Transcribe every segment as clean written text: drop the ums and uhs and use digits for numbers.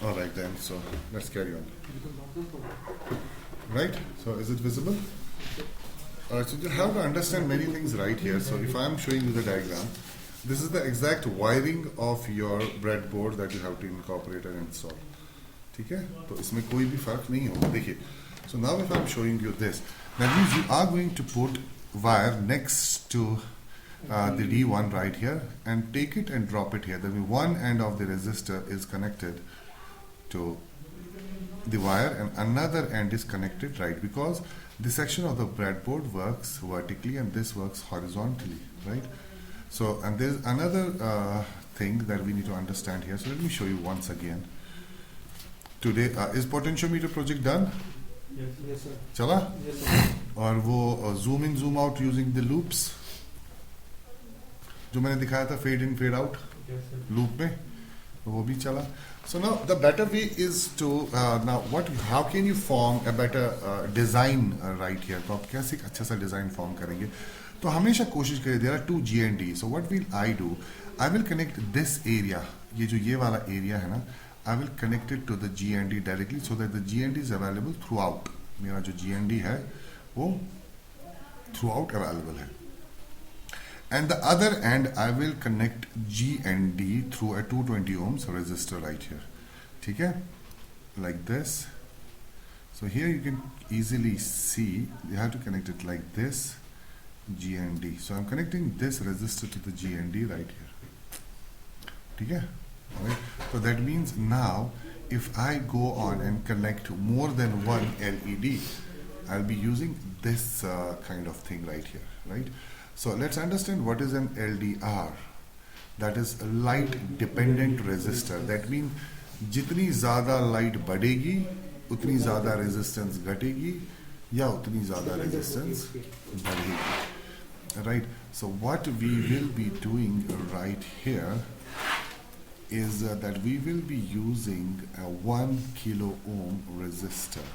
All right then, so let's carry on. Right, so is it visible? All right, so you have to understand many things right here. So if I'm showing you the diagram, this is the exact wiring of your breadboard that you have to incorporate and install. ठीक है, तो इसमें कोई भी फर्क नहीं होगा. देखिए, so now if I'm showing you this, that means you are going to put wire next to the D1 right here and take it and drop it here. That means one end of the resistor is connected to the wire and another end is connected, right, because this section of the breadboard works vertically and this works horizontally, right? So, and there's another thing that we need to understand here. So let me show you once again. Today is potentiometer project done? Yes, sir. चला? Yes, sir. और वो zoom in zoom out using the loops जो मैंने दिखाया था, fade in fade out Yes, sir. loop में, वो भी चला. So now the better way is to how can you form a better design right here? तो आप कैसे एक अच्छा सा design form करेंगे? तो हमेशा कोशिश करें. There are two GND. So what will I do? I will connect this area. ये जो ये वाला area है ना, I will connect it to the GND directly so that the GND is available throughout. मेरा जो GND है वो throughout available है. And the other end I will connect GND through a 220 ohms resistor right here. ठीक है? Like this. So here you can easily see you have to connect it like this. GND. So I'm connecting this resistor to the GND right here. ठीक है? Right? So that means now if I go on and connect more than one LED, I'll be using this kind of thing right here, right? So let's understand what is an LDR. That is a light dependent resistor. That means जितनी ज़्यादा light बढ़ेगी उतनी ज़्यादा resistance घटेगी या उतनी ज़्यादा resistance बढ़ेगी, right? So what we will be doing right here is that we will be using a 1 kilo ohm resistor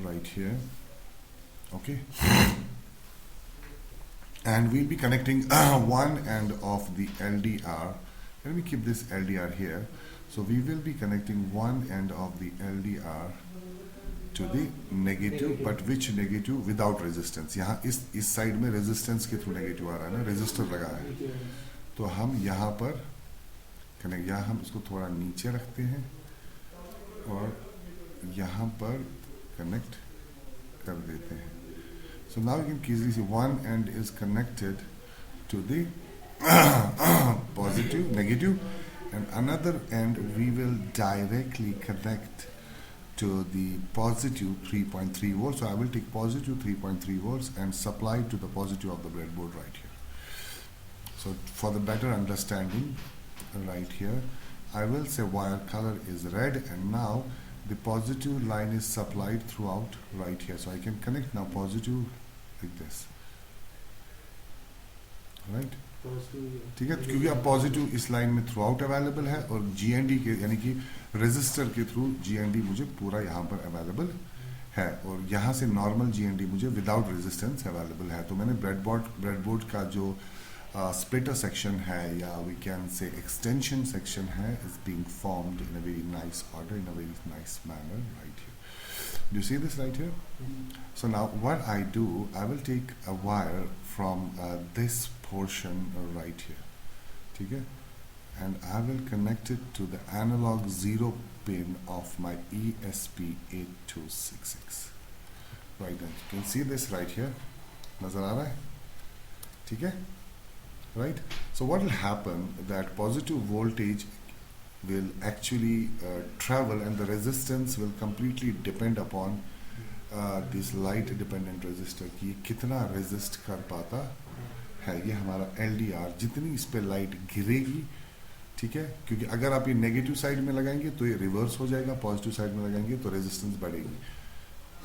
right here, okay? And we'll be connecting one end of the LDR. Let me keep this LDR here. So we will be connecting one end of the LDR to the negative, but which negative? Without resistance. यहाँ इस side में resistance के through negative आ रहा है ना, resistor लगा है. तो हम यहाँ पर कनेक्ट, यहाँ हम इसको थोड़ा नीचे रखते हैं और यहाँ पर कनेक्ट कर देते हैं. So now you can easily see one end is connected to the positive, negative, and another end we will directly connect to the positive 3.3 volts. So I will take positive 3.3 volts and supply it to the positive of the breadboard right here. So for the better understanding, right here I will say wire color is red and now the positive line is supplied throughout right here. So I can connect now positive like this, right? ठीक है, क्योंकि अब positive इस line में through out available है और GND के यानी कि रेजिस्टर के थ्रू GND मुझे पूरा यहाँ पर अवेलेबल है और यहाँ से नॉर्मल GND मुझे विदाउट रेजिस्टेंस अवेलेबल है. तो मैंने ब्रेडबोर्ड का जो splitter section है या we can say extension section है is being formed in a very nice order, in a very nice manner right here. Do you see this right here? So now what I do, I will take a wire from this portion right here, ठीक है? And I will connect it to the analog 0 pin of my ESP8266. Right then, you can see this right here. नजर आ रहा है? ठीक है? Right? So what will happen that positive voltage will actually travel and the resistance will completely depend upon this light dependent resistor कि ये कितना resist कर पाता है. ये हमारा LDR जितनी इस पे लाइट गिरेगी, ठीक है, क्योंकि अगर आप ये नेगेटिव साइड में लगाएंगे तो ये रिवर्स हो जाएगा, पॉजिटिव साइड में लगाएंगे तो रेजिस्टेंस बढ़ेगी.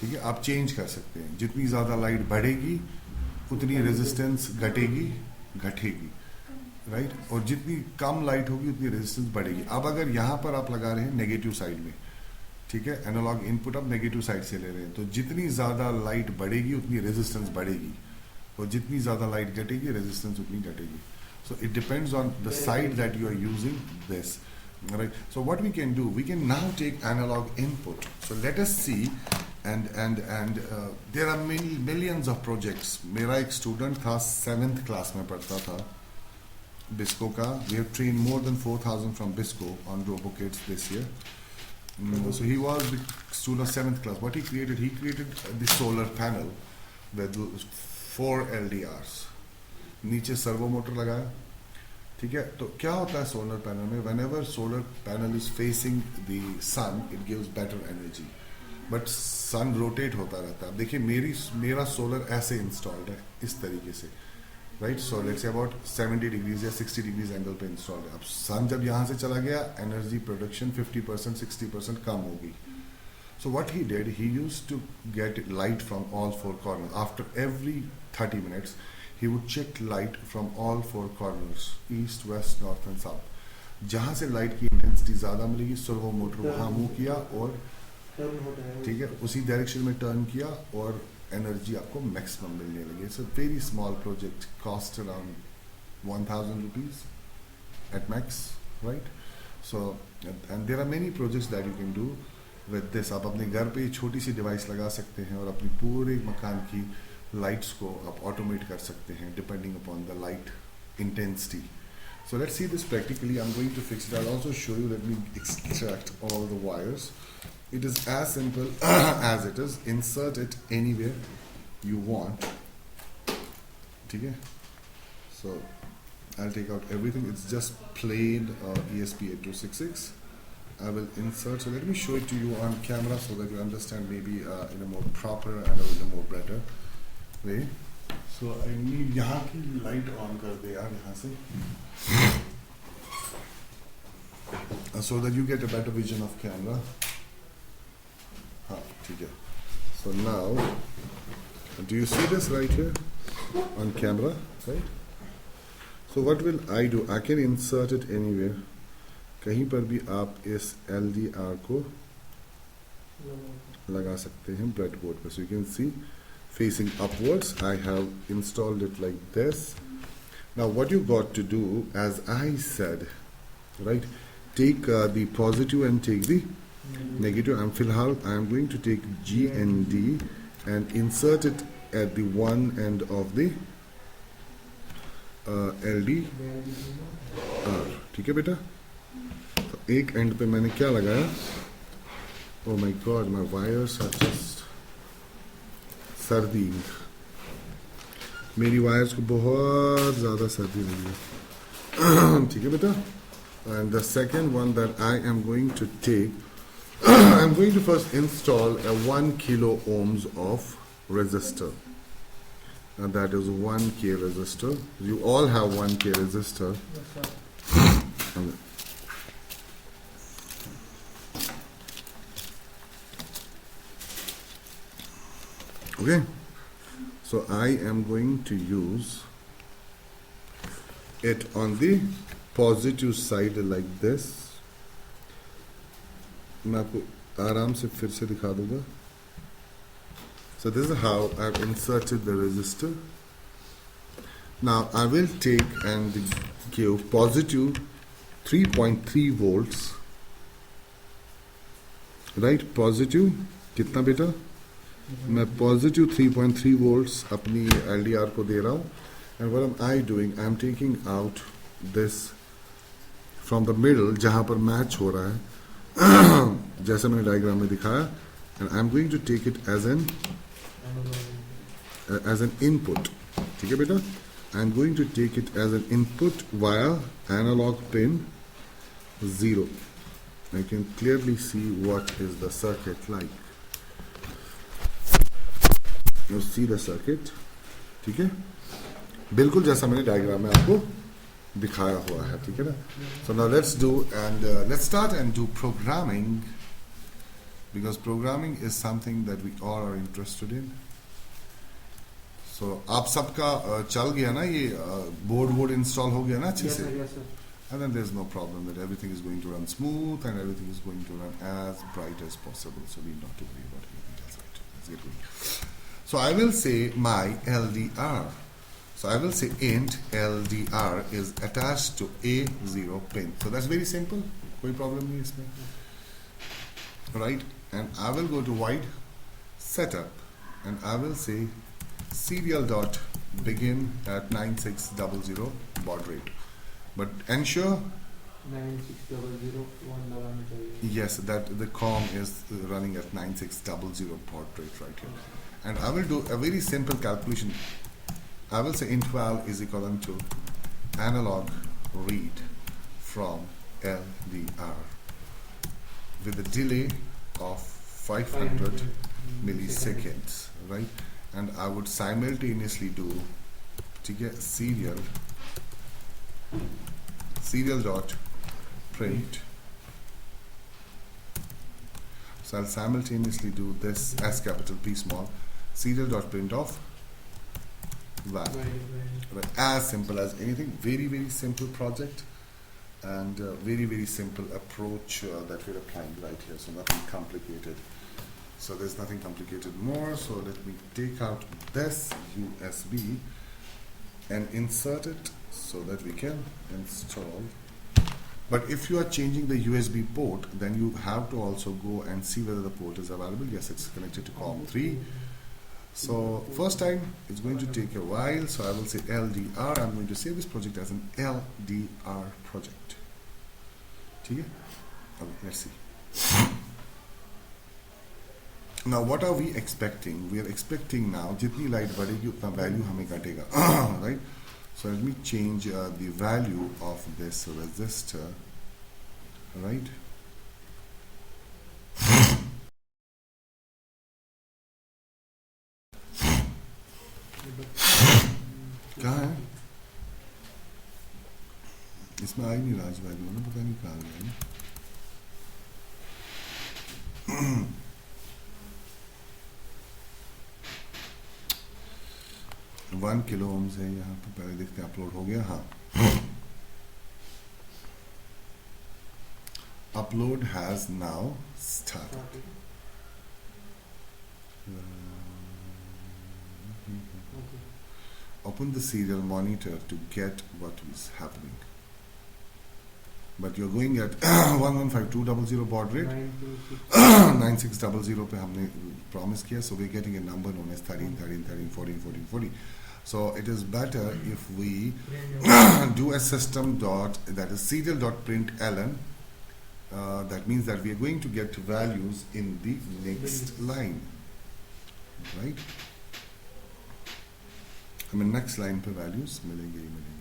ठीक है, आप चेंज कर सकते हैं. जितनी ज़्यादा लाइट बढ़ेगी उतनी रेजिस्टेंस घटेगी, राइट, और जितनी कम लाइट होगी उतनी रेजिस्टेंस बढ़ेगी. अब अगर यहाँ पर आप लगा रहे हैं नेगेटिव साइड में, ठीक है, एनालॉग इनपुट आप नेगेटिव साइड से ले रहे हैं, तो जितनी ज़्यादा लाइट बढ़ेगी उतनी रेजिस्टेंस बढ़ेगी और जितनी ज़्यादा लाइट घटेगी रेजिस्टेंस उतनी घटेगी. So it depends on the side that you are using this. All right. So what we can do, we can now take analog input. So let us see, and there are many millions of projects. मेरा एक student था 7th class में पढ़ता था BISCO का. We have trained more than 4,000 from BISCO on RoboKits this year. So he was the student of 7th class. What he created the solar panel with 4 LDRs. नीचे servo motor लगाया. ठीक है. तो क्या होता है सोलर पैनल में? whenever solar panel is facing the sun, it gives better energy. But sun rotate होता रहता है. अब देखिए मेरा सोलर ऐसे इंस्टॉल्ड है इस तरीके से, right. So let's say about 70 degrees या 60 डिग्रीज एंगल पे इंस्टॉल्ड है. अब सन जब यहाँ से चला गया, एनर्जी प्रोडक्शन 50% 60% कम होगी. So what he did, he used to get light from all 4 corners. After every 30 minutes, he would check light from all 4 corners, east, west, north and south. जहाँ से लाइट की इंटेंसिटी ज़्यादा मिलेगी, servo motor वहाँ move किया और ठीक है उसी डायरेक्शन में टर्न किया और एनर्जी आपको मैक्सिमम मिलने लगी. It's a very small project, cost around 1,000 rupees at max, right? So and there are many projects that you can do with this. आप अपने घर पे छोटी सी डिवाइस लगा सकते हैं और अपनी पूरे मकान की लाइट्स को आप ऑटोमेट कर सकते हैं depending upon the light intensity. So let's see this practically. I'm going to fix it. I'll also show you. Let me extract all the wires. It is as simple as it is. Insert it anywhere you want. Okay? So I'll take out everything. It's just plain ESP8266. I will insert. So let me show it to you on camera so that you understand maybe in a more proper and in a more better way. So I need यहाँ की light on कर दे यार यहाँ से. So that you get a better vision of camera. हाँ ठीक है. So now, do you see this right here on camera, right? So what will I do? I can insert it anywhere. कहीं पर भी आप इस LDR को लगा सकते हैं breadboard पे. So you can see facing upwards. I have installed it like this. Now what you got to do, as I said, right? Take the positive and take the negative. And फिलहाल I am going to take G and D and insert it at the one end of the LDR. ठीक है बेटा? तो एक and पे मैंने क्या लगाया? Oh my God, my wires are just सर्दी. मेरी वायर्स को बहुत ज़्यादा सर्दी लगी है. ठीक है बेटा? And the second one that I am going to take, I'm going to first install a 1 kilo ohms of resistor. And that is 1K resistor. You all have 1K resistor. Yes, sir. Okay, so I am going to use it on the positive side like this. मैं आपको आराम से फिर से दिखा दूंगा. So this is how I've inserted the resistor. Now I will take and give positive 3.3 volts. Right, positive कितना बेटा? मैं पॉजिटिव 3.3 वोल्ट्स अपनी LDR को दे रहा हूँ. And what am I doing, I am taking out this from the middle जहाँ पर match हो रहा है जैसे मैंने डायग्राम में दिखाया. And I am going to take it as an input. ठीक है बेटा? I am going to take it as an input via analog pin 0. I can clearly see what is the circuit like. You see the circuit. ठीक है? बिल्कुल जैसा मैंने diagram में आपको दिखाया हुआ है. ठीक है ना? So now let's do and let's start and do programming, because programming is something that we all are interested in. So आप सबका चल गया ना ये बोर्ड इंस्टॉल हो गया ना अच्छे Yes, से? sir. Yes, sir. And then there's no problem that everything is going to run smooth and everything is going to run as bright as possible. So we need not to worry about anything else. Right? Let's get going. So I will say my LDR. So I will say int LDR is attached to A0 pin. So that's very simple. कोई problem नहीं इसमें, right. And I will go to wide setup and I will say serial dot begin at 9600 baud rate, but ensure 9600 लगाना चाहिए. yes that the com is running at 9600 baud rate right here. And I will do a very simple calculation. I will say int val is equivalent to analog read from LDR with a delay of 500 milliseconds, right? And I would simultaneously do to get serial dot print. So I'll simultaneously do this as capital P small serial dot print of val. Right. As simple as anything. Very very simple project and very very simple approach that we're applying right here. So nothing complicated. So there's nothing complicated more. So let me take out this USB and insert it so that we can install. But if you are changing the USB port, then you have to also go and see whether the port is available. Yes, it's connected to COM3. So first time it's going to take a while. So I will say LDR. I'm going to save this project as an LDR project. Okay, let's see. Now what are we expecting? We are expecting now जितनी light बढ़ेगी उतना value हमें घटेगा, right? So let me change the value of this resistor, right? कहाँ है? इसमें आई नहीं राज value ना, पता नहीं कहाँ गया है. 1 किलो ओम्स है यहाँ पे. पहले देखते हैं अपलोड हो गया. हाँ, upload has now started. Open the serial monitor to get what is happening. But you're going at 115200 baud rate. 9600 पे हमने promise किया. So we're getting a number known as 13, 13, 13, 14, 14, 40. So it is better if we do a system dot, that is serial dot print ln. That means that we are going to get values in the next line, right? हमें next line पे values मिलेंगे ही मिलेंगे.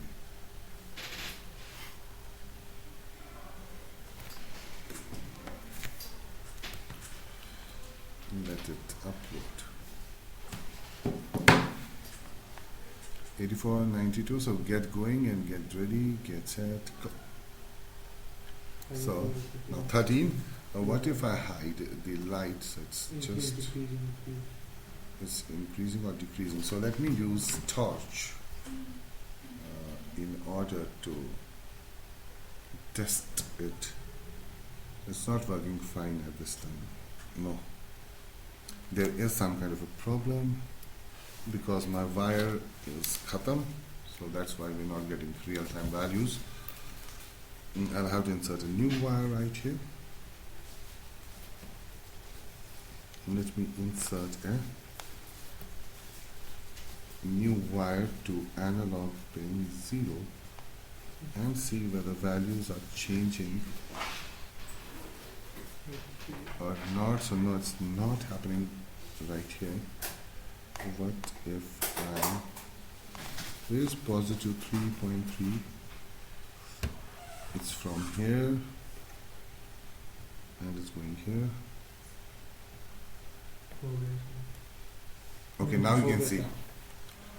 Let it upload. 8492. So get going and get ready, get set, go. So now 13. What if I hide the lights? It's just it's increasing or decreasing. So let me use torch in order to test it. It's not working fine at this time. No. There is some kind of a problem because my wire is khatam, so that's why we're not getting real-time values. I'll have to insert a new wire right here. Let me insert a new wire to analog pin 0 and see whether values are changing or not. So no, it's not happening right here. What if I, where is positive 3.3? It's from here and it's going here. Okay, now you can see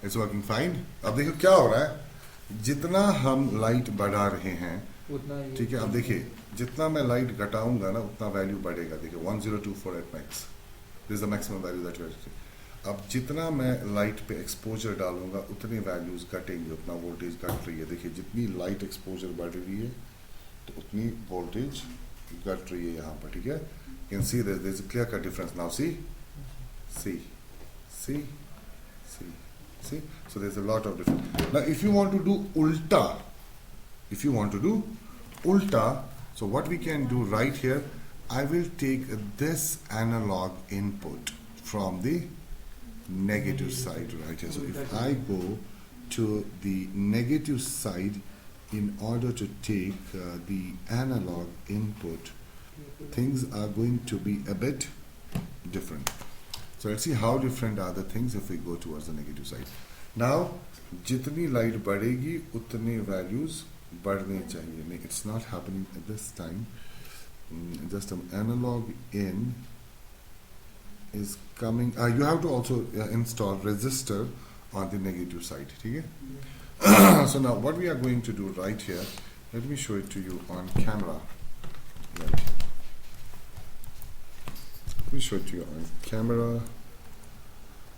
it's working fine. अब देखो क्या हो रहा है, जितना हम light बढ़ा रहे हैं, ठीक है. अब देखिए जितना मैं लाइट घटाऊंगा ना उतना वैल्यू बढ़ेगा. देखिए 1024 at max. This is the maximum value that we are getting. अब जितना मैं लाइट पे एक्सपोजर डालूंगा उतने वैल्यूज घटेंगे, उतना वोल्टेज घट रही है. देखिए जितनी लाइट एक्सपोजर बढ़ रही है तो उतनी वोल्टेज घट रही है यहाँ पर, ठीक है. You can see there is a clear cut difference now. See. So there's a lot of difference. Now if you want to do ulta, So what we can do right here, I will take this analog input from the negative side right here. So if I go to the negative side in order to take the analog input, things are going to be a bit different. So let's see how different are the things if we go towards the negative side. Now, jitni light badhegi, utne values badhne chahiye. No, it's not happening at this time. Just an analog in is coming. You have to also install resistor on the negative side. Okay? So now what we are going to do right here, let me show it to you on camera. Right here. Let me show it to you on camera.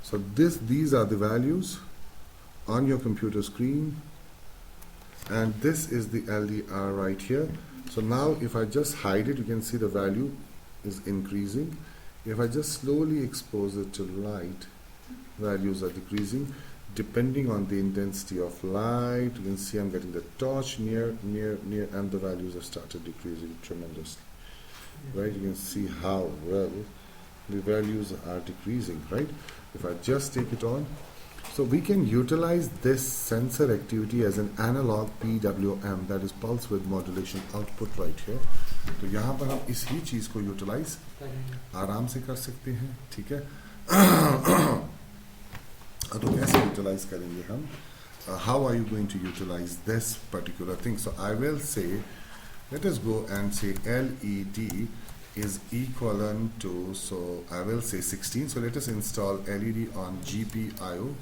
So these are the values on your computer screen, and this is the LDR right here. So now if I just hide it, you can see the value is increasing. If I just slowly expose it to light, values are decreasing. Depending on the intensity of light, you can see I'm getting the torch near, and the values have started decreasing tremendously. Right? You can see how well the values are decreasing, right? If I just take it on, so we can utilize this sensor activity as an analog PWM, that is pulse width modulation output right here. तो यहाँ पर हम इसी चीज को utilise आराम से कर सकते हैं, ठीक है? तो कैसे यूटिलाइज करेंगे हम? How are you going to utilize this particular thing? So I will say, let us go and say LED is equivalent to, so I will say 16. So let us install LED on GPIO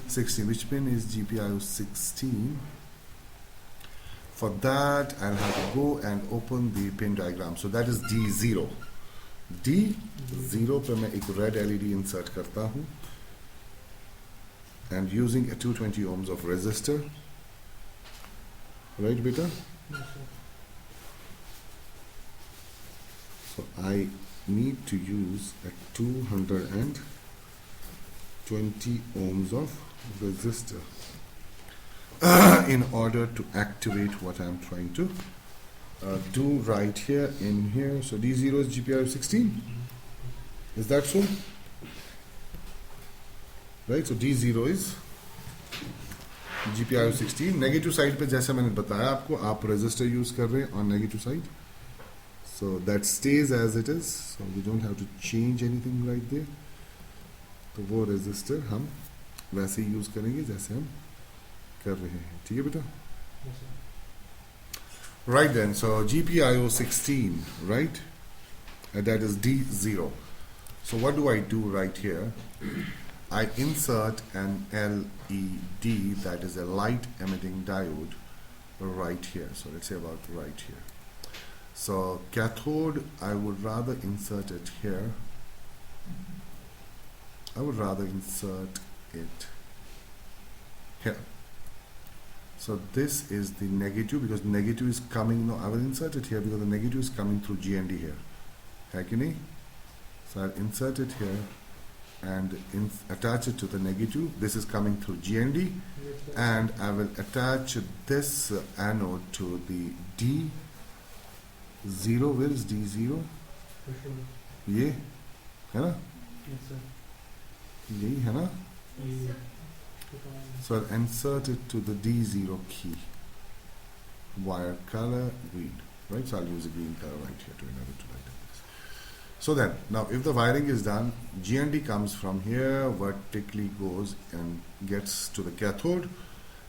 16. Which pin is GPIO 16? For that, I'll have to go and open the pin diagram. So that is D0. D0 पे मैं एक red LED insert करता हूँ, and using a 220 ohms of resistor, right, beta? So I need to use a 220 ohms of resistor in order to activate what I'm trying to do right here in here. So D0 is GPIO 16. Is that so? Right, so D0 is GPIO 16. Negative side पे जैसे मैंने बताया आपको, आप resistor use कर रहे हैं on negative side. So that stays as it is. So we don't have to change anything right there. तो वो resistor हम वैसे ही use करेंगे जैसे हम कर रहे हैं, ठीक है बेटा? Right then, so GPIO 16, right? And that is D0. So what do I do right here? I insert an LED, that is a light emitting diode, right here. So let's say about right here. So cathode, I would rather insert it here. I would rather insert it here. So this is the negative, because negative is coming, no, I will insert it here because the negative is coming through GND here. hai ki nahi? So I'll insert it here and attach it to the negative. This is coming through GND, and I will attach this anode to the D0. Where is D0? ये है ना? यही है ना? So I'll insert it to the D0 key. Wire color green, right? So I'll use a green color right here to enable to light up this. So then, now if the wiring is done, GND comes from here, vertically goes and gets to the cathode,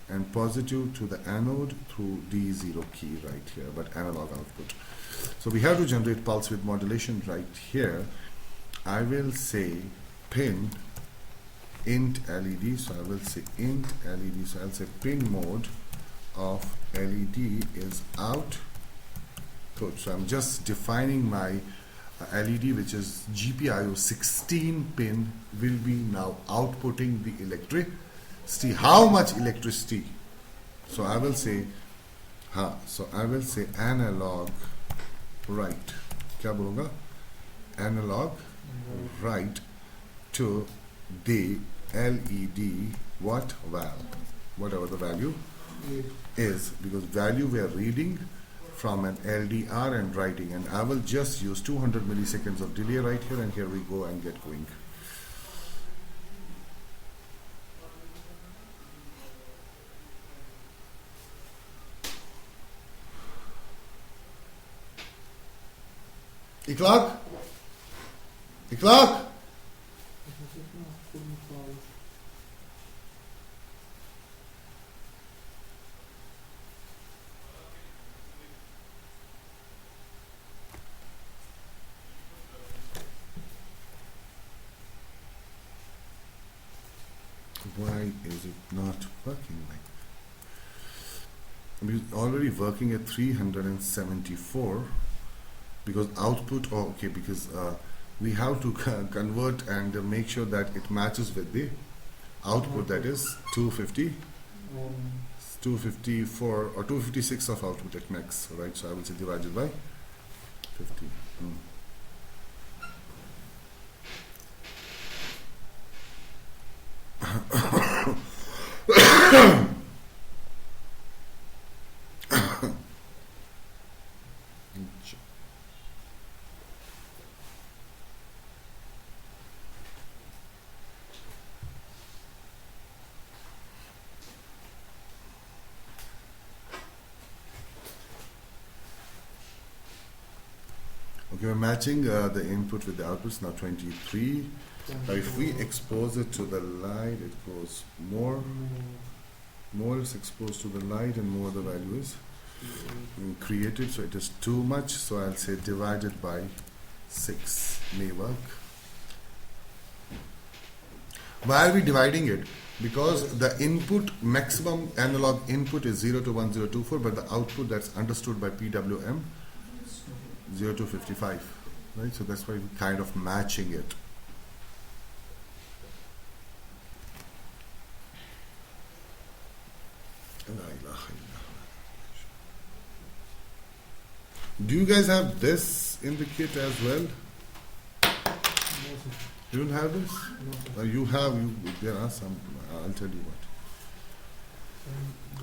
and positive to the anode through D0 key right here, but analog output. So we have to generate pulse width modulation right here. I will say pin int LED, so I will say int LED, so I'll say pin mode of LED is output. So I'm just defining my LED, which is GPIO 16 pin, will be now outputting the electricity. How much electricity? So I will say, so I will say analog right. क्या बोलूँगा? Analog right to the LED what valve, whatever the value is, because value we are reading from an LDR and writing, and I will just use 200 milliseconds of delay right here, and here we go and get going. Ikhlaq? Ikhlaq? Why is it not working like that? I'm already working at 374 because output, oh, okay, because we have to convert and make sure that it matches with the output, that is 250, 254 or 256 of output at max, right? So I will say divided by 50. Okay, we're matching the input with the outputs, now 23. If we expose it to the light, it goes more is exposed to the light and more the value is created, so it is too much, so I'll say divided by 6 may work. Why are we dividing it? Because the input, maximum analog input is 0 to 1024, but the output that's understood by PWM 0 to 55, right? So that's why we're kind of matching it. Do you guys have this in the kit as well? You don't have this? You have, there are some, I'll tell you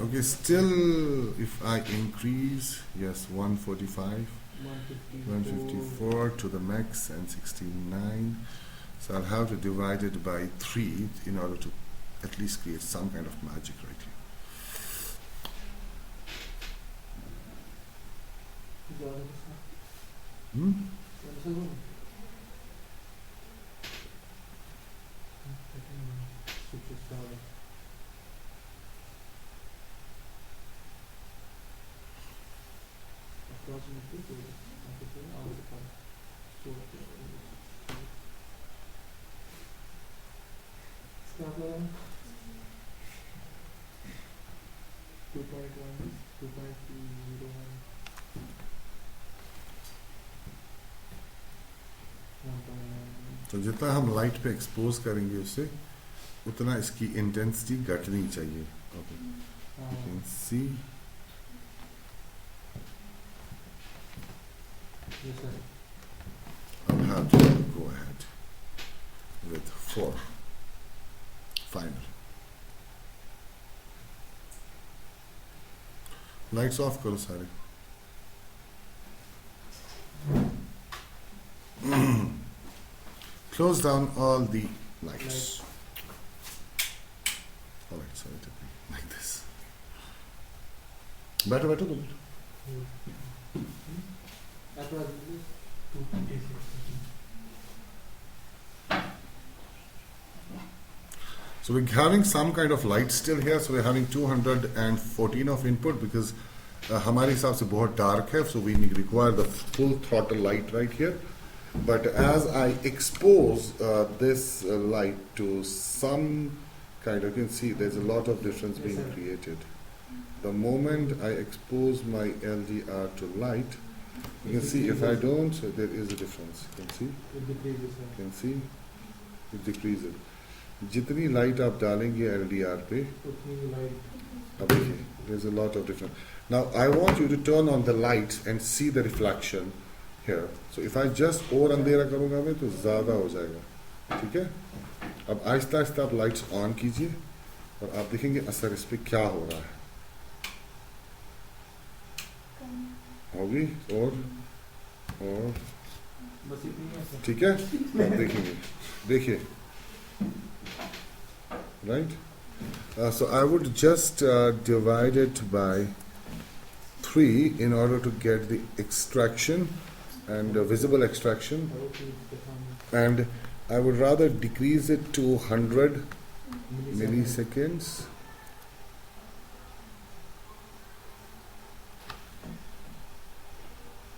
what. Okay, still, if I increase, yes, 145, 154 to the max and 69. So I'll have to divide it by 3 in order to at least create some kind of magic right here. Hmm? तो जितना हम light पे expose करेंगे उससे उतना इसकी intensity घटनी चाहिए. Okay. You can see. Yes, sir. I'll have to go ahead with 4 final. Lights off करो सारे. Close down all the lights. Alright, so it will be like this. Better, better, better. So we're having some kind of light still here. So we're having 214 of input because हमारे हिसाब से बहुत dark है. So we require the full throttle light right here. But as I expose this light to some kind of, you can see there's a lot of difference being created. The moment I expose my LDR to light, you can see if I don't, there is a difference. You can see? You can see? It decreases. जितनी light आप डालेंगे LDR पे, अब देखिए, there's a lot of difference. Now I want you to turn on the lights and see the reflection here. So if I just और अंधेरा करूँगा मैं तो ज़्यादा हो जाएगा, ठीक है? अब आहिस्ता आहिस्ता आप lights on कीजिए और आप देखेंगे असर इस पे क्या हो रहा है. होगी और बस इतनी है सर। ठीक है, आप देखेंगे, देखिए, right? So I would just divide it by 3 in order to get the extraction and visible extraction, and I would rather decrease it to 100 milliseconds.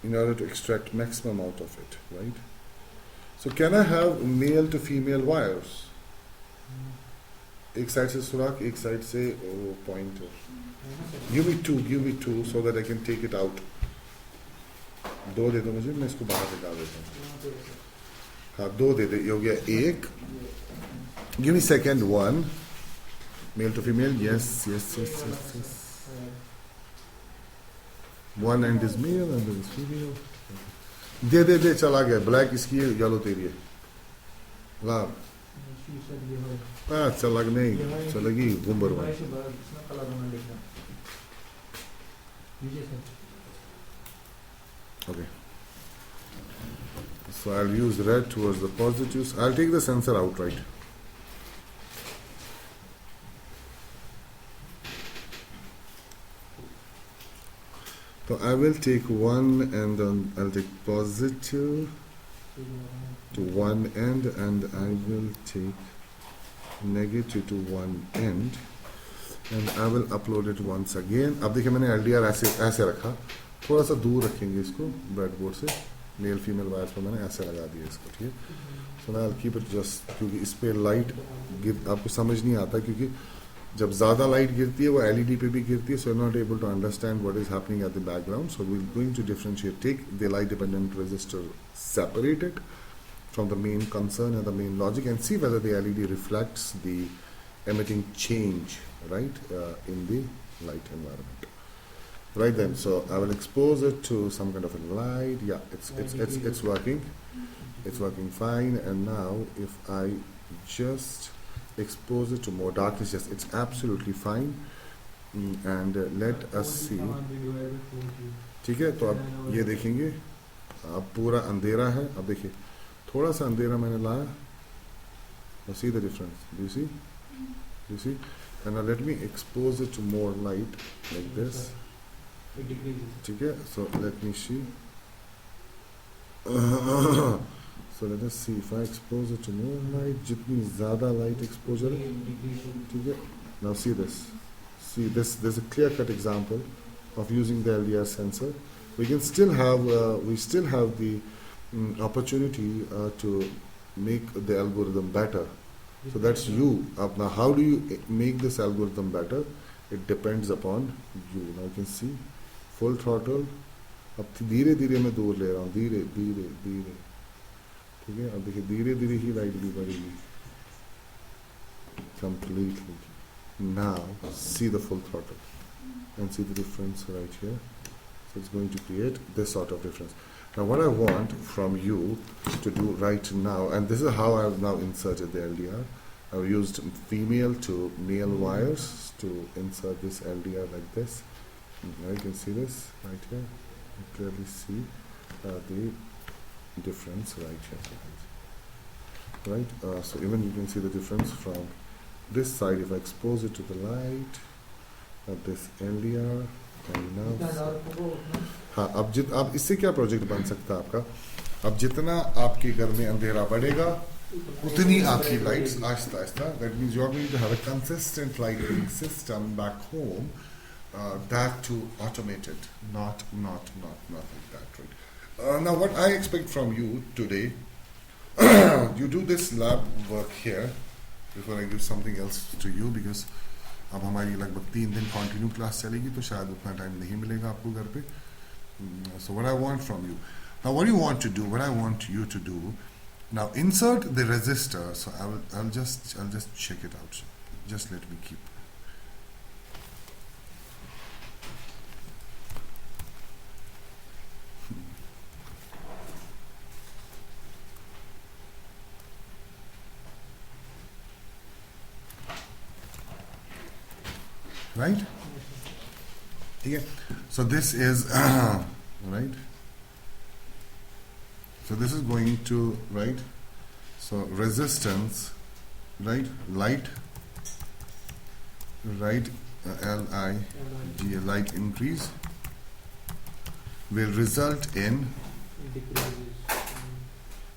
In order to extract maximum out of it, right? So can I have male to female wires? एक side से सुराख, एक side से pointer. Give me two so that I can take it out. 2 दे दो मुझे, मैं इसको बाहर निकाल देता हूँ. हाँ, 2 दे दे, ये हो गया 1. Give me second one. Male to female, yes. One end is male and then is female. दे चला गया. Black इसकी है, yellow तेरी है. ला. हाँ, चलग नहीं, चलेगी गुम्बर में. Okay. So I'll use red towards the positives. I'll take the sensor outright. So I will take one and then I'll take positive to one end and I will take negative to one end and I will upload it once again. अब देखिए मैंने LDR ऐसे रखा, थोड़ा सा दूर रखेंगे इसको ब्रेडबोर्ड से. मेल फीमेल वायर्स पर मैंने ऐसे लगा दिया इसको, ठीक है. So I will keep it just, क्योंकि इस पे लाइट आपको समझ नहीं आता, क्योंकि जब ज़्यादा लाइट गिरती है वो LED पे भी गिरती है. So you not able to understand what is happening at the background. So we are going to differentiate, take the light dependent resistor, separate it from the main concern and the main logic and see whether the LED reflects the emitting change, right, in the light environment. Right then, so I will expose it to some kind of a light. Yeah, it's working. It's working fine. And now if I just expose it to more darkness, yes, it's absolutely fine. And let us see. ठीक है, तो अब ये देखेंगे, अब पूरा अंधेरा है. अब देखिए थोड़ा सा अंधेरा मैंने लाया. See the difference. Do you see? And now let me expose it to more light like this. ठीक है. So let me see. So let us see if I expose it to more light. जितनी ज़्यादा light exposure, ठीक है. Now see this. See this. There's a clear-cut example of using the LDR sensor. We still have the opportunity to make the algorithm better. So that's you. Now how do you make this algorithm better? It depends upon you. Now you can see full throttle. अब धीरे धीरे मैं दूर ले रहा हूँ, धीरे धीरे धीरे, ठीक है. अब देखिए धीरे धीरे ही लाइट भी बढ़ेगी completely. Now see the full throttle and see the difference right here. So it's going to create this sort of difference. Now what I want from you to do right now, and this is how I've now inserted the LDR. I've used female to male wires to insert this LDR like this. Now you can see this right here. You clearly see the difference right here. Right? So even you can see the difference from this side. If I expose it to the light, this LDR, and now हाँ, अब इससे क्या project बन सकता है आपका. अब जितना आपके घर में अंधेरा बढ़ेगा उतनी आपकी लाइट्स आहिस्ता आहिस्ता, that means you are going to have a consistent lighting system back home, that too automated, not like that, right? Now what I expect from you today, you do this lab work here before I give something else to you, because अब हमारी लगभग 3 दिन continue class चलेगी, तो शायद उतना time नहीं मिलेगा आपको घर पे. So what I want from you now, what you want to do, what I want you to do now, insert the resistor. So I'll just check it out. Just let me keep. Right? Okay. So this is right? So this is going to, right? So resistance, right? Light, right? L-I-G, light increase will result in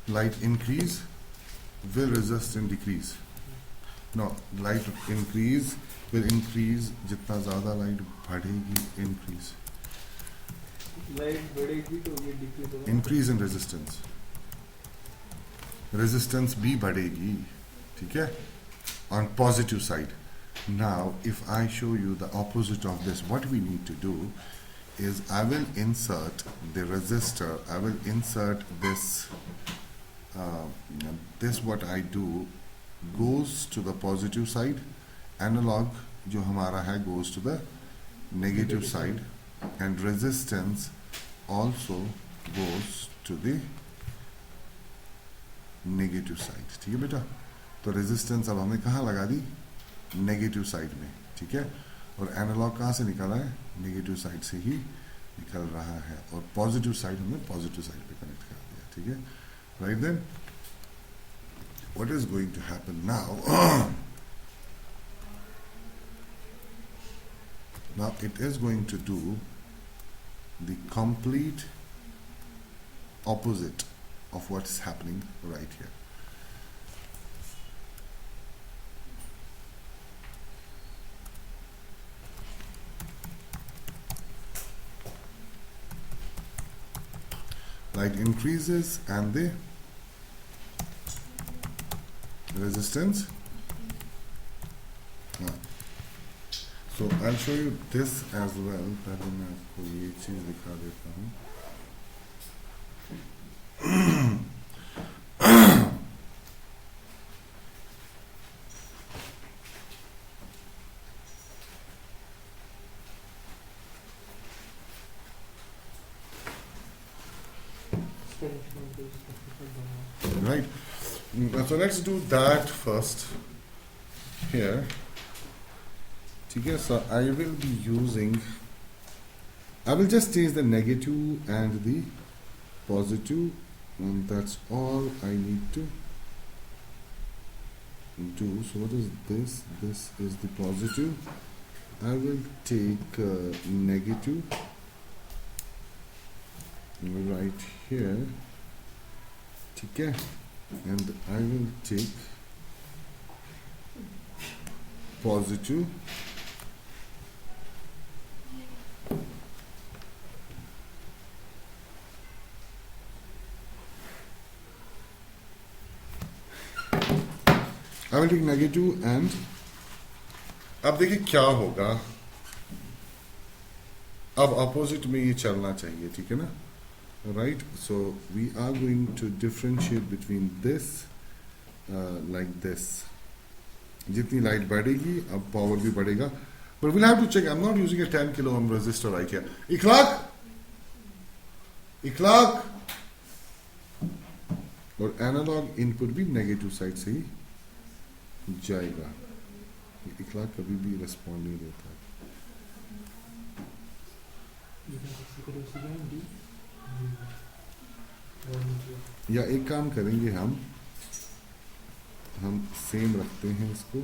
light increase will result in decrease. No, light increase will increase जितना ज़्यादा light बढ़ेगी increase. Light बढ़ेगी तो ये decrease होगा. Increase in resistance. Resistance भी बढ़ेगी, ठीक है? On positive side. Now, if I show you the opposite of this, what we need to do is I will insert the resistor. I will insert this. This what I do goes to the positive side. Analog जो हमारा है goes to the negative side, and resistance also goes to the negative side. ठीक है बेटा? तो resistance अब हमें कहाँ लगा दी? नेगेटिव साइड में, ठीक है? और एनालॉग कहाँ से निकला है? नेगेटिव साइड से ही निकल रहा है, और पॉजिटिव साइड हमने पॉजिटिव साइड पे कनेक्ट कर दिया, ठीक है? Right then what is going to happen now? Now it is going to do the complete opposite of what is happening right here. Light increases and the resistance. So I'll show you this as well. पहले मैं आपको ये चीज दिखा देता हूँ. Right. So let's do that first here. Okay, so I will be using, I will just change the negative and the positive, and that's all I need to do. So what is this? This is the positive. I will take negative right here. Okay, and I will take positive I will take negative, and अब देखिए क्या होगा. अब opposite में ये चलना चाहिए, ठीक है ना? Right, so we are going to differentiate between this like this. जितनी लाइट बढ़ेगी अब पावर भी बढ़ेगा, but we'll have to check. I'm not using a 10 kilo ohm resistor right here. इखलाक और एनालॉग इनपुट भी नेगेटिव साइड से ही जाएगा. इखलाक कभी भी रिस्पॉन्ड नहीं देता. या एक काम करेंगे, हम सेम रखते हैं इसको.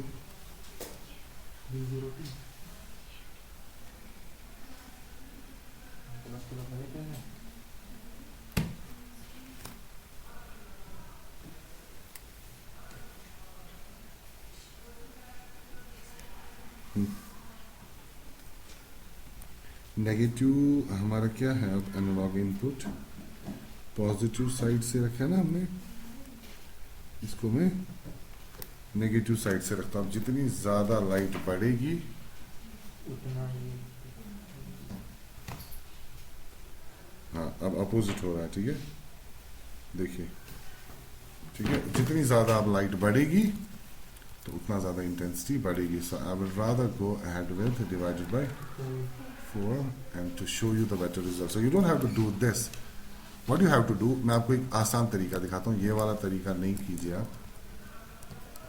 नेगेटिव हमारा क्या है? अब एनालॉग इनपुट पॉजिटिव साइड से रखा है ना हमने, इसको मैं नेगेटिव साइड से रखता हूँ. जितनी ज्यादा लाइट बढ़ेगी हाँ, अब अपोजिट हो रहा है, ठीक है? देखिए, ठीक है? जितनी ज्यादा अब लाइट बढ़ेगी तो उतना ज्यादा इंटेंसिटी बढ़ेगी. So I will rather go ahead with divided by 4 and to show you the better result. So you don't have to do this. What you have to do, मैं आपको एक आसान तरीका दिखाता हूँ. ये वाला तरीका नहीं कीजिए आप,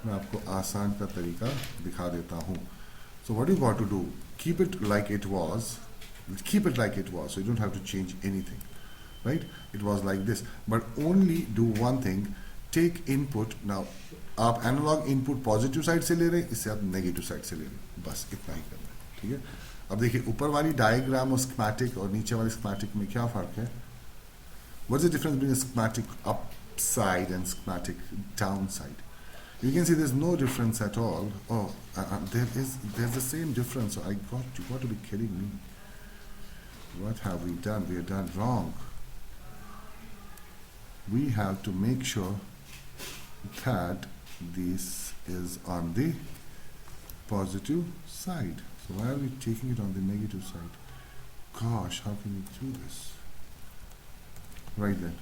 मैं आपको आसान का तरीका दिखा देता हूँ. So what you got to do, keep it like it was, Keep it like it was, so you don't have to change anything, right? It was like this, but only do one thing. Take input now. आप analogue input positive side से ले रहे हैं, इससे आप negative side से ले रहे हैं, बस इतना ही करना है, ठीक है? अब देखिए ऊपर वाली डायग्राम और स्कीमेटिक और नीचे वाली स्कीमेटिक में क्या फर्क है? What's the difference between a schematic upside and schematic downside? You can see there's no difference at all. Oh, there's the same difference. So you got to be kidding me. What have we done? We have done wrong. We have to make sure that this is on the positive side. So why are we taking it on the negative side? Gosh, how can we do this? Right then.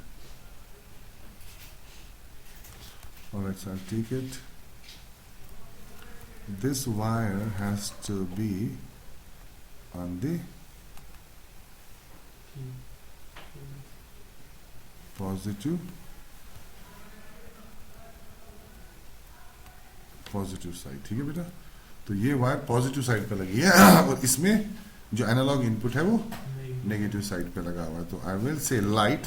Alright, so I'll take it. This wire has to be on the positive side, ठीक है बेटा? तो ये wire positive side पे लगी है और इसमें जो एनालॉग इनपुट है वो नेगेटिव साइड पे लगा हुआ है. तो I will say light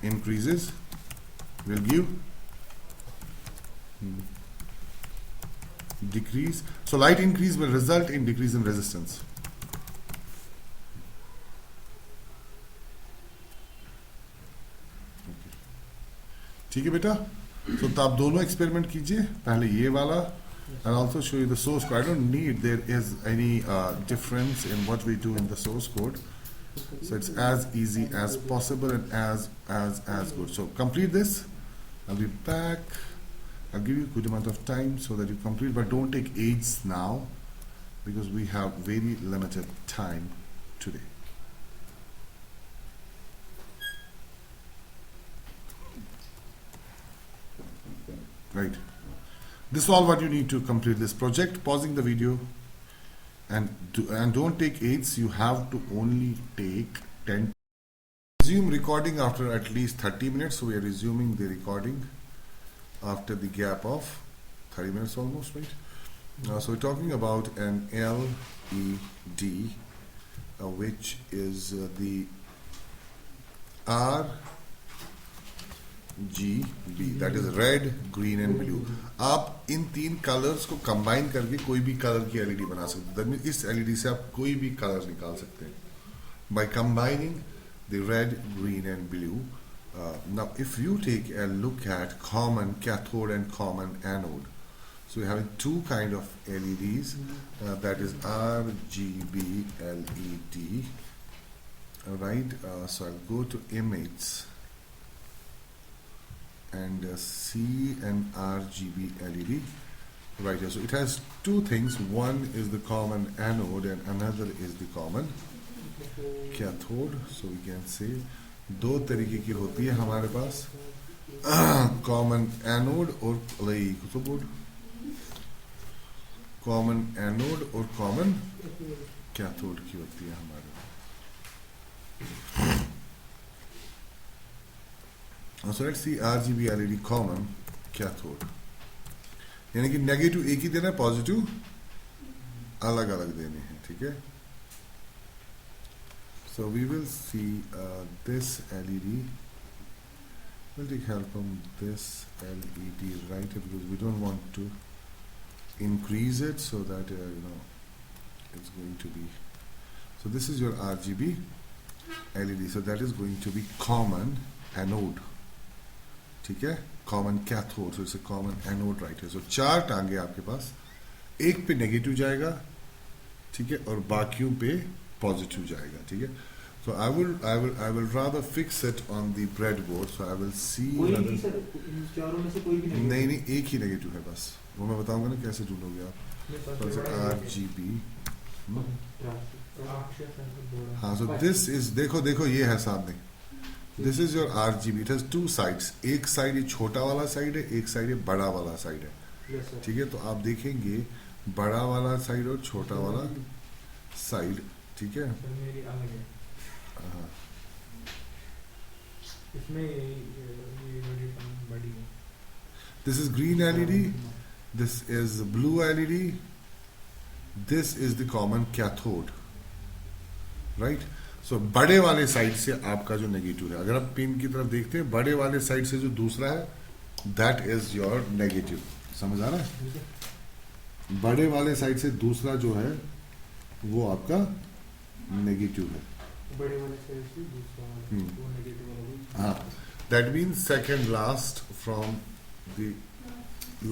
increases will give decrease. So light increase will result in decrease in resistance. ठीक है बेटा? So तो आप दोनों एक्सपेरिमेंट कीजिए, पहले ये वाला and also show you the source code. I don't need there is any difference in what we do in the source code. So it's as easy as possible and as good. So complete this. I'll be back. I'll give you a good amount of time so that you complete, but don't take aids now because we have very limited time today. Right. This is all what you need to complete this project. Pausing the video. And don't take aids. You have to only take 10. Resume recording after at least 30 minutes. So we are resuming the recording after the gap of 30 minutes almost, right? So we're talking about an LED, which is the RGB, that is red, green and blue. आप इन तीन colours को combine करके कोई भी colour की LED बना सकते हैं. दैट मींस इस एलईडी से आप कोई भी कलर निकाल सकते हैं by combining the red, green and blue. Now if you take a look at common cathode and common anode, so we're having two kind of LEDs, that is RGB LED. Alright, so I'll go to image and see an RGB LED right here. So it has two things. One is the common anode and another is the common cathode. So we can say दो तरीके की होती है हमारे पास, common anode और common anode और common cathode की होती है हमारे पास. So let's see RGB LED common cathode. यानी कि नेगेटिव एक ही देना है, पॉजिटिव अलग अलग देने हैं, ठीक है? So we will see this LED. We'll take help from this LED right here because we don't want to increase it so that it's going to be. So this is your RGB LED. So that is going to be common anode. ठीक है? Common cathode. So it's a common anode right है. सो चार टांगे आपके पास, एक पे negative जाएगा, ठीक है, और बाकियों पे पॉजिटिव जाएगा, ठीक है? So I will rather fix it on the breadboard. So I will see. नहीं, एक ही नेगेटिव है बस. वो मैं बताऊंगा ना कैसे ढूंढोगे आप. RGB. हाँ, सो दिस इज, देखो ये है सामने. This is your RGB. It has two sides. एक साइड ये छोटा वाला साइड है, एक साइड ये बड़ा वाला साइड है, ठीक है? तो आप देखेंगे बड़ा वाला साइड और छोटा वाला साइड, ठीक है? हाँ. This is green LED. This is blue LED. This is the common cathode. Right. So बड़े वाले साइड से आपका जो नेगेटिव है, अगर आप पिन की तरफ देखते हैं, बड़े वाले साइड से जो दूसरा है, दैट इज योर नेगेटिव. समझ आ रहा है? बड़े वाले साइड से दूसरा जो है वो आपका नेगेटिव है. बड़े वाले साइड से दूसरा वाला, वो नेगेटिव वाला. हाँ, that means second last from the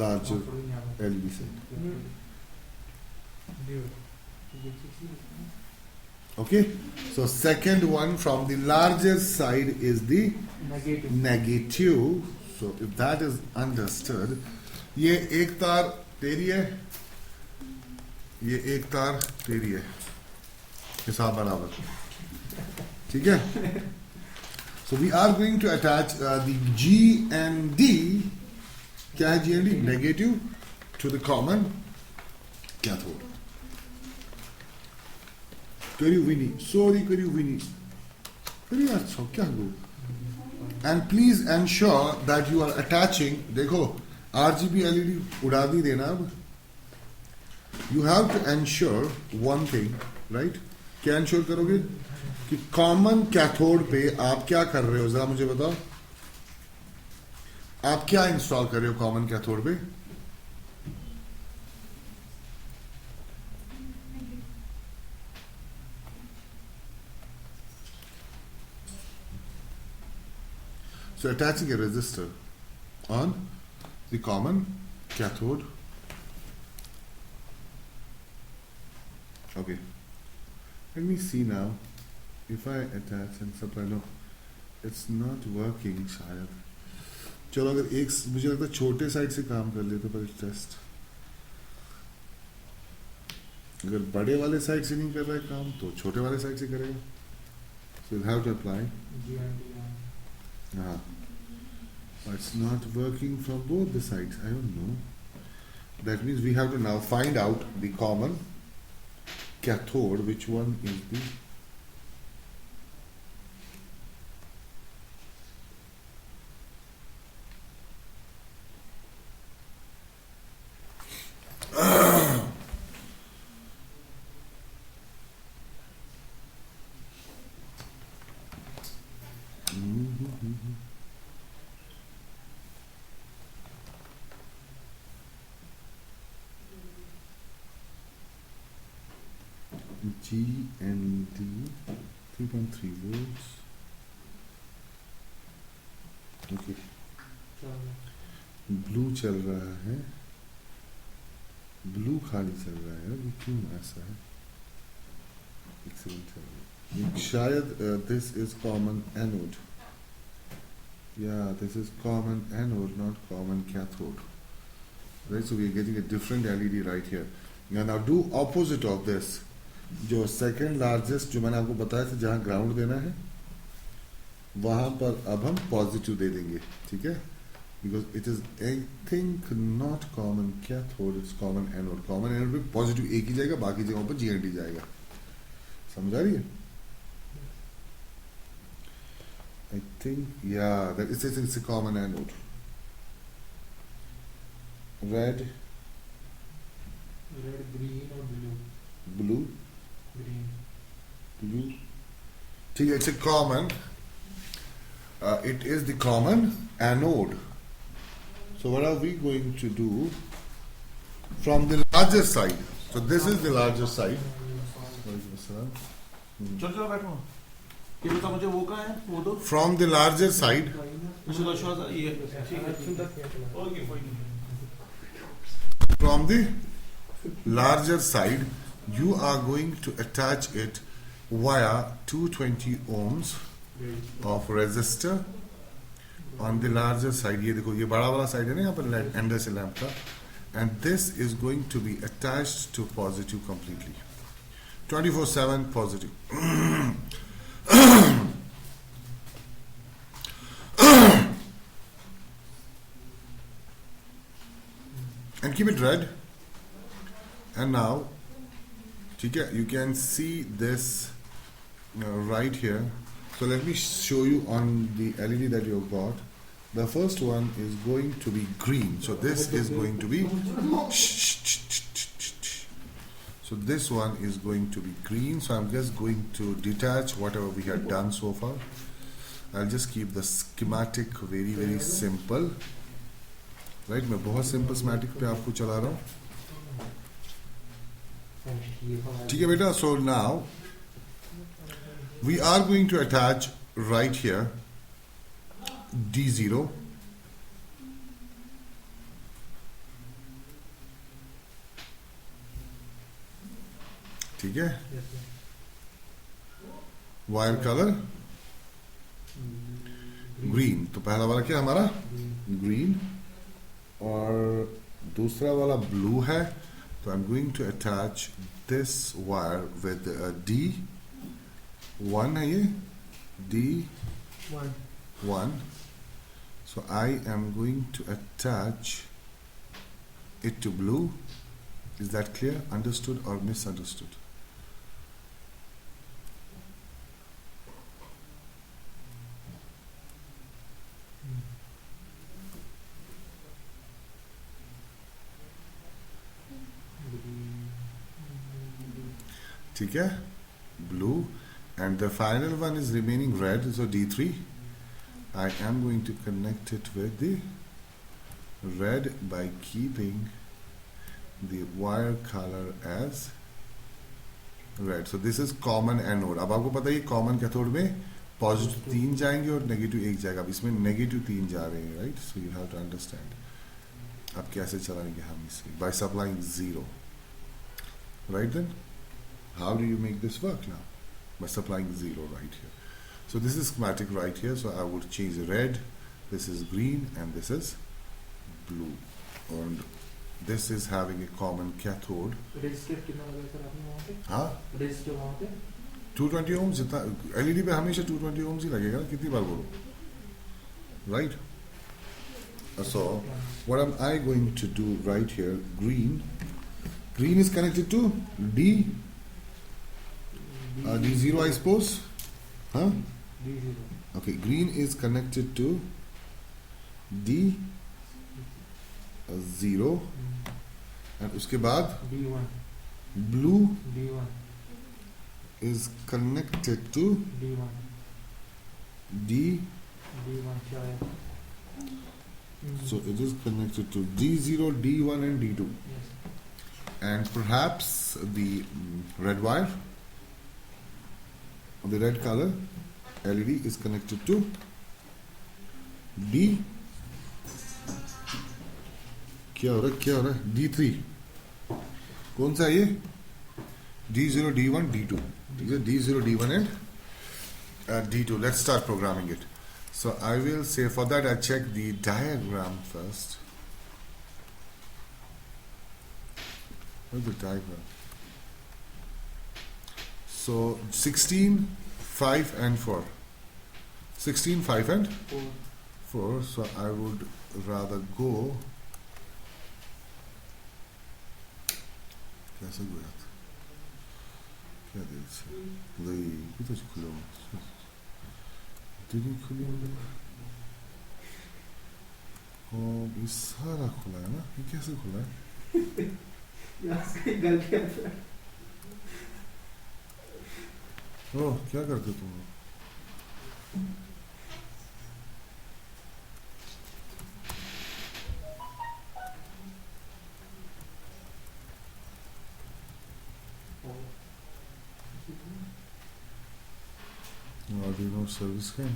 larger LB side. Okay, so second one from the larger side is the negative. negative. So if that is understood, ये एक तार तेरी है, ये एक तार तेरी है, हिसाब बराबर. ठीक है? So we are going to attach the G and D. क्या है G and D? Negative to the common cathode. करियो विनी, सॉरी करियो विनी, अरे अच्छा क्या हो. And please ensure that you are attaching. देखो आरजीबी एलईडी उड़ा नहीं देना. अब you have to ensure one thing, right. क्या एंश्योर करोगे कि कॉमन कैथोड पे आप क्या कर रहे हो, जरा मुझे बताओ. आप क्या इंस्टॉल कर रहे हो कॉमन कैथोड पे? So attaching a resistor on the common cathode. Okay. Let me see now. If I attach and supply, no, it's not working शायद. चलो अगर एक मुझे लगता है छोटे साइड से काम कर लेते पर टेस्ट. अगर बड़े वाले साइड से नहीं कर रहा है काम तो छोटे वाले साइड से करेगा. So you'll have to apply. हाँ. It's not working from both the sides. I don't know. That means we have to now find out the common cathode. Which one is the G and D 3.3 volts. Okay. Blue चल रहा है, blue खाली चल रहा है. ये क्यों ऐसा है? एक सेकंड चल रहा है. शायद this is common anode. Yeah, this is common anode, not common cathode. Right, so we are getting a different LED right here. Now do opposite of this. जो सेकंड लार्जेस्ट जो मैंने आपको बताया था जहां ग्राउंड देना है वहां पर अब हम पॉजिटिव दे देंगे. ठीक है? Because it is I think not common cathode, it's common anode. Common anode पे पॉजिटिव एक ही जाएगा, बाकी जगहों पर जीएनडी जाएगा. समझ आ रही है? आई थिंक या that it's a common anode. Red, green और ब्लू. Blue, green, blue. ठीक है, it's a common. It is the common anode. So what are we going to do from the larger side? So this is the larger side. चलो चलो बैठो. ये बता मुझे वो कहाँ है वो दो. From the larger side, ये from the larger side, you are going to attach it via 220 ohms of resistor on the larger side. ये देखो ये बड़ा वाला साइड है ना यहाँ पर अंदर से लैंप का. And this is going to be attached to positive completely. 24/7 positive. And keep it red. And now, ठीक है, you can see this right here. So let me show you on the LED that you've got. The first one is going to be green. So this is going to be. So this one is going to be green. So I'm just going to detach whatever we had done so far. I'll just keep the schematic very simple. Right? मैं बहुत simple schematic पे आपको चला रहा हूँ. ठीक है बेटा. So now we are going to attach right here D0. ठीक है. Wire colour green. तो पहला वाला क्या हमारा ग्रीन और दूसरा वाला ब्लू है. तो I am going to attach this wire with D1 है ये D1. So I am going to attach it to blue. Is that clear? Understood or misunderstood? ठीक है. Blue. And the final one is remaining red. So D3. I am going to connect it with the red by keeping the wire color as red. So this is common anode. अब आपको पता है ये common cathode में positive 3 जाएंगे और negative 1 जाएगा. अब इसमें negative 3 जा रहे हैं, right? So you have to understand. अब कैसे चलाएंगे हम इसे? By supplying 0. Right then? How do you make this work now? By supplying 0 right here. So this is schematic right here. So I would change red. This is green and this is blue. And this is having a common cathode. Resistance कितना लगा sir आपने वहाँ पे? हाँ. Resistance वहाँ पे? 220 ohms जितना LED पे हमेशा 220 ohms ही लगेगा ना. कितनी बार बोलो? Right? So what am I going to do right here? Green. Green is connected to D0 I suppose. Huh? D0. Okay, green is connected to D0 and उसके बाद D1. blue D1. is connected to D1. D. D1 क्या है? So it is connected to D0, D1 and D2. Yes. And perhaps the red wire, the red color LED is connected to D. क्या हो रहा है? D3. कौन सा है ये? D0, D1, D2. ठीक है. D0, D1 and D2. Let's start programming it. So I will say for that I check the diagram first. Where's the diagram? So 16, 5 and 4. 16, 5 and 4. So I would rather go. कैसे गया था? क्या देर से? नहीं, कितना खुला हुआ? दिल्ली खुली हुई है। और ये सारा खुला है ना? ये कैसे खुला है? यहाँ से गल गया था। ओह, क्या करते तुम? Arduino service can.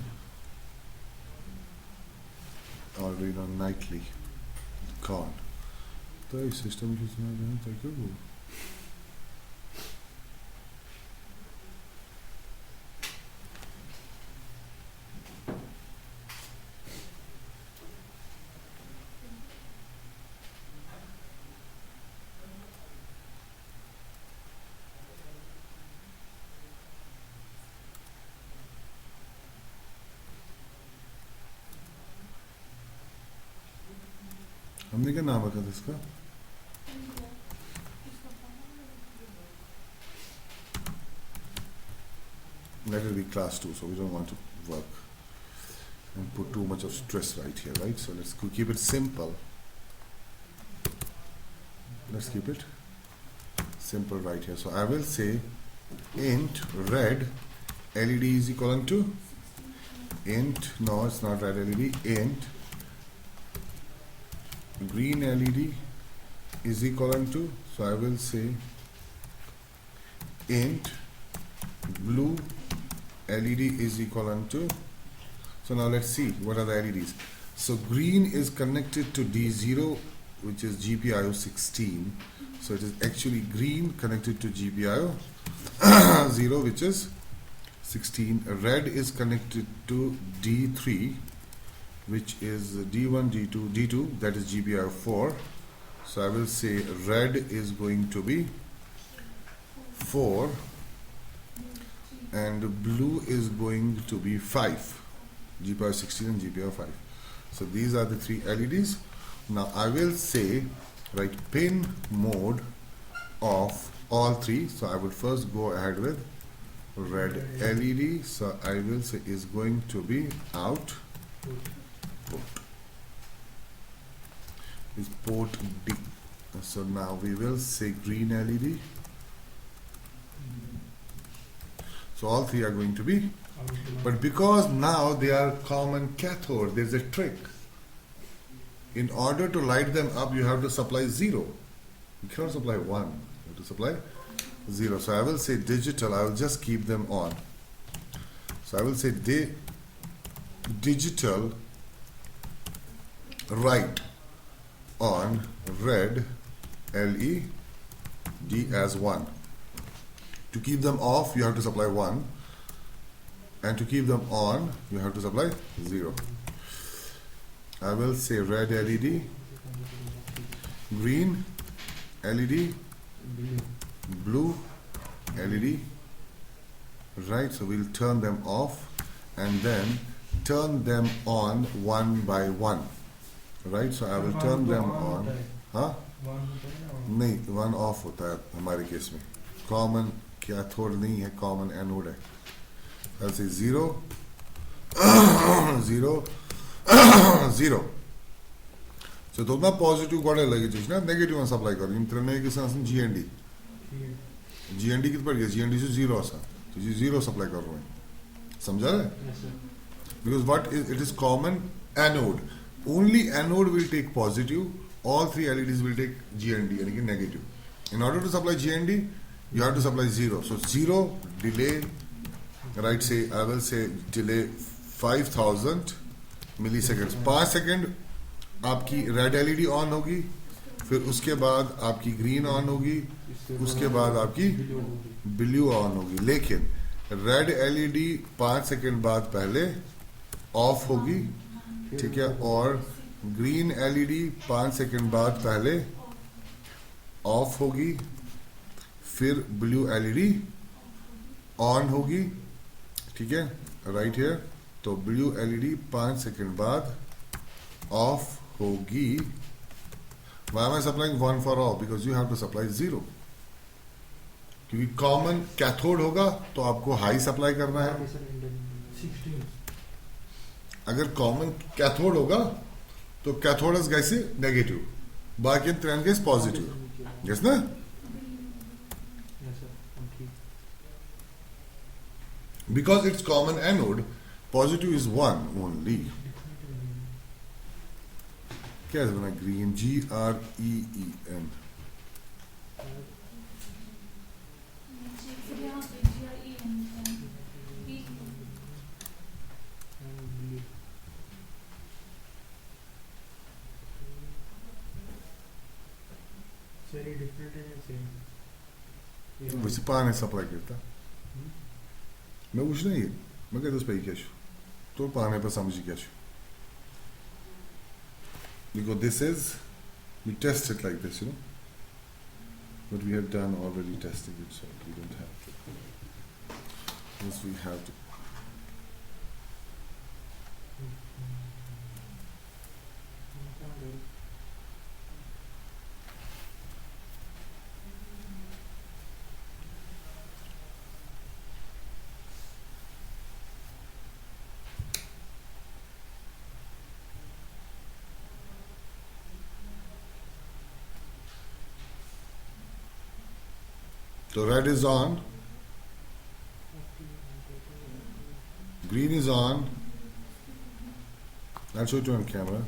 Arduino nightly. Con. तो इस सिस्टम की सुना जाए तो क्या हो? हमने क्या नाम रखा था इसका? Let it be class 2, so we don't want to work and put too much of stress right here, right? So let's keep it simple. Let's keep it simple right here. So I will say int red LED is equal to int, no, it's not red LED, int green LED is equal to, so I will say int blue LED is equal to. So now let's see what are the LEDs. So green is connected to D0, which is GPIO 16. So it is actually green connected to GPIO 0, which is 16. Red is connected to D3, which is D1, D2, D2, that is GPIO 4. So I will say red is going to be 4 and blue is going to be 5. GPIO 16 and GPIO 5. So these are the three LEDs. Now I will say, right, pin mode of all three. So I would first go ahead with red LED. So I will say is going to be out. Port. Is port D. So now we will say green LED. So all three are going to be, but because now they are common cathode, there's a trick. In order to light them up, you have to supply 0. You cannot supply 1. You have to supply 0. So I will say digital, I will just keep them on. So I will say digital right on red LED as 1. To keep them off, you have to supply 1. And to keep them on, you have to supply 0. I will say red LED, green LED, blue LED. Right, so we'll turn them off and then turn them on one by one. Right, so I will turn them on. हाँ? नहीं, one off होता है हमारे case में. Common cathode नहीं है, common anode है. I'll say 0 0 0. So दोनों positive कोड़े लगे चीज़ ना negative वन supply करो. इम्तरन में किसान सन GND कित पड़ गया, GND से 0 आसा, तो जी 0 supply कर रहे हैं. समझा रहे? Because what is it is common anode. Only anode will take positive. All three LEDs will take GND यानी कि negative. In order to supply GND, you have to supply 0. So 0 delay. Right, say I will say delay 5000 milliseconds. 5 second आपकी red LED on होगी, फिर उसके बाद आपकी green on होगी, उसके बाद आपकी ब्लू ऑन होगी. लेकिन रेड एलईडी 5 सेकंड बाद पहले ऑफ होगी, ठीक है, और ग्रीन एलईडी 5 सेकंड बाद पहले ऑफ होगी, फिर ब्लू एलईडी ऑन होगी. ठीक है, राइट हियर. तो ब्लू एलईडी 5 सेकंड बाद ऑफ होगी. Why am I supplying 1 for all? Because you have to supply 0. क्योंकि कॉमन कैथोड होगा तो आपको हाई सप्लाई करना है. अगर कॉमन कैथोड होगा तो कैथोड इज कैसे नेगेटिव, बाकी ट्रेन के पॉजिटिव. यस ना? Because it's common anode, positive is 1 only. क्या है बना green? GREEN. वैसे पानी सप्लाई करता मैं कुछ नहीं है. मैं कहता पे क्या तो पाने पर समझी क्या because this is we test it like this, you know, but we have done already testing it, so we don't have to. Yes, we have to. So red is on, green is on. I'll show it to you on camera.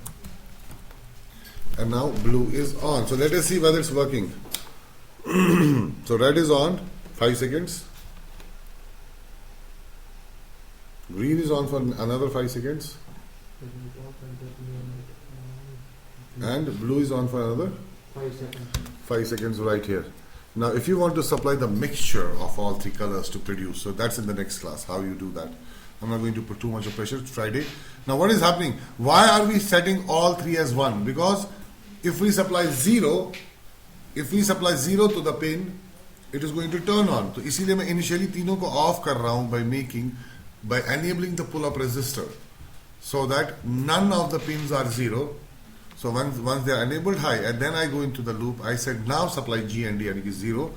And now blue is on. So let us see whether it's working. So red is on, 5 seconds. Green is on for another 5 seconds. And blue is on for another 5 seconds. 5 seconds right here. Now if you want to supply the mixture of all three colors to produce, so that's in the next class, how you do that. I'm not going to put too much of pressure. It's Friday. Now what is happening? Why are we setting all three as 1? Because if we supply 0 to the pin, it is going to turn on. So इसीलिए मैं initially तीनों को off कर रहा हूँ by enabling the pull-up resistor, so that none of the pins are 0. So once they are enabled high, and then I go into the loop, I said now supply G and D, and it is 0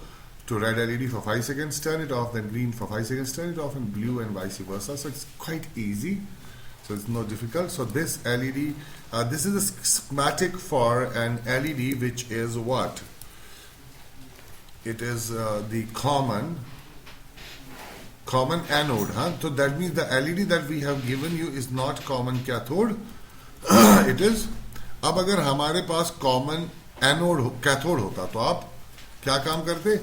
to red LED for 5 seconds, turn it off, then green for 5 seconds, turn it off, and blue, and vice versa. So it's quite easy. So it's not difficult. So this LED, this is a schematic for an LED, which is what? It is the common anode. So that means the LED that we have given you is not common cathode. It is. अब अगर हमारे पास common anode cathode होता तो आप क्या काम करते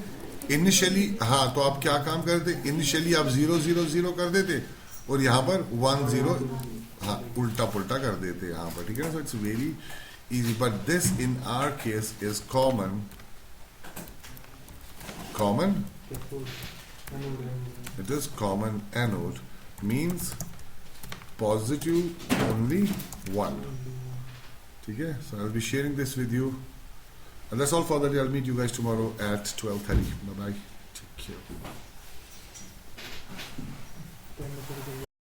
initially? हाँ, तो आप क्या काम करते इनिशियली? आप 0 0 0 कर देते और यहाँ पर 1 0, हाँ, उल्टा पुल्टा कर देते यहाँ पर, ठीक है ना? So it's very easy. But this in our case is common. It is common anode, means positive only 1. Okay, so I'll be sharing this with you, and that's all for the day. I'll meet you guys tomorrow at 12:30. Bye bye. Take care.